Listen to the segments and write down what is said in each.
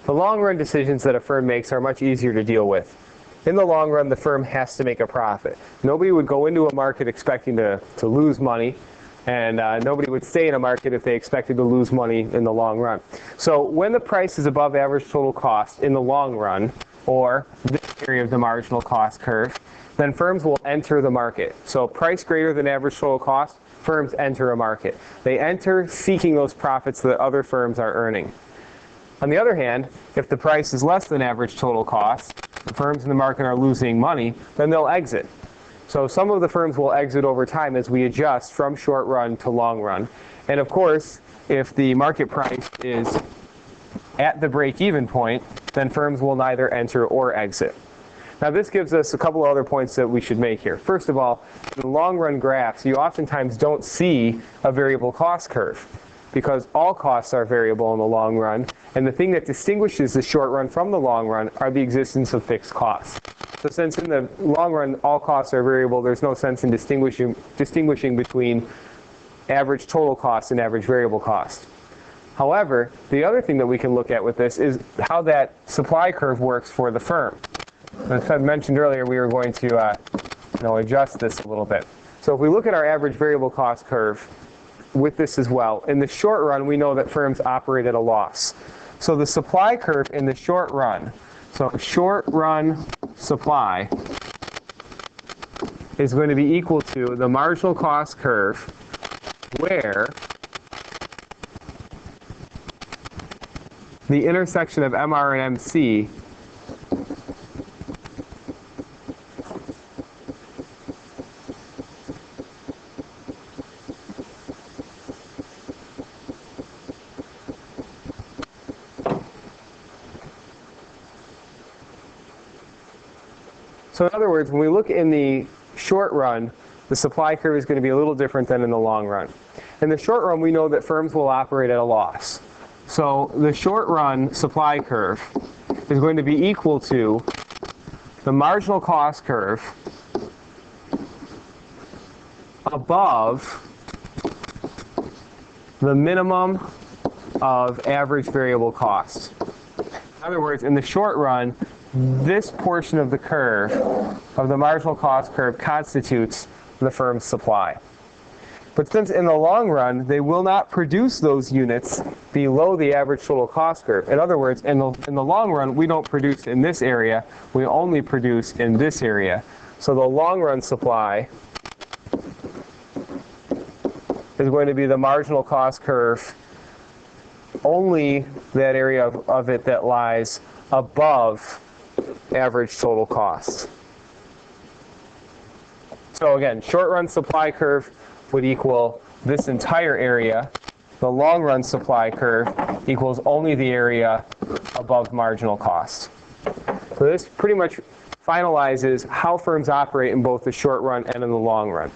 The long-run decisions that a firm makes are much easier to deal with. In the long run, the firm has to make a profit. Nobody would go into a market expecting to lose money, and nobody would stay in a market if they expected to lose money in the long run. So when the price is above average total cost in the long run, or this area of the marginal cost curve, then firms will enter the market. So price greater than average total cost, firms enter a market. They enter seeking those profits that other firms are earning. On the other hand, if the price is less than average total cost, the firms in the market are losing money, then they'll exit. So some of the firms will exit over time as we adjust from short run to long run. And of course, if the market price is at the break-even point, then firms will neither enter or exit. Now this gives us a couple of other points that we should make here. First of all, in the long run graphs, you oftentimes don't see a variable cost curve, because all costs are variable in the long run, and the thing that distinguishes the short run from the long run are the existence of fixed costs. So since in the long run all costs are variable, there's no sense in distinguishing between average total cost and average variable cost. However, the other thing that we can look at with this is how that supply curve works for the firm. As I mentioned earlier, we were going to adjust this a little bit. So if we look at our average variable cost curve with this as well, in the short run we know that firms operate at a loss. So the supply curve in the short run, so short run supply is going to be equal to the marginal cost curve where the intersection of MR and MC So in other words, when we look in the short run, the supply curve is going to be a little different than in the long run. In the short run, we know that firms will operate at a loss. So the short run supply curve is going to be equal to the marginal cost curve above the minimum of average variable cost. In other words, in the short run, this portion of the curve, of the marginal cost curve, constitutes the firm's supply. But since in the long run, they will not produce those units below the average total cost curve. In other words, in the long run, we don't produce in this area, we only produce in this area. So the long run supply is going to be the marginal cost curve, only that area of it that lies above average total cost. So again, short run supply curve would equal this entire area. The long run supply curve equals only the area above marginal cost. So this pretty much finalizes how firms operate in both the short run and in the long run.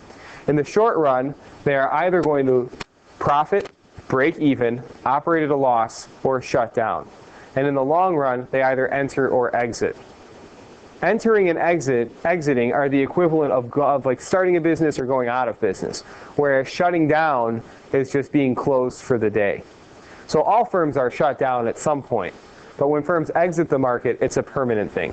In the short run, they are either going to profit, break even, operate at a loss, or shut down. And in the long run, they either enter or exit. Entering and exiting are the equivalent of like starting a business or going out of business, whereas shutting down is just being closed for the day. So all firms are shut down at some point, but when firms exit the market, it's a permanent thing.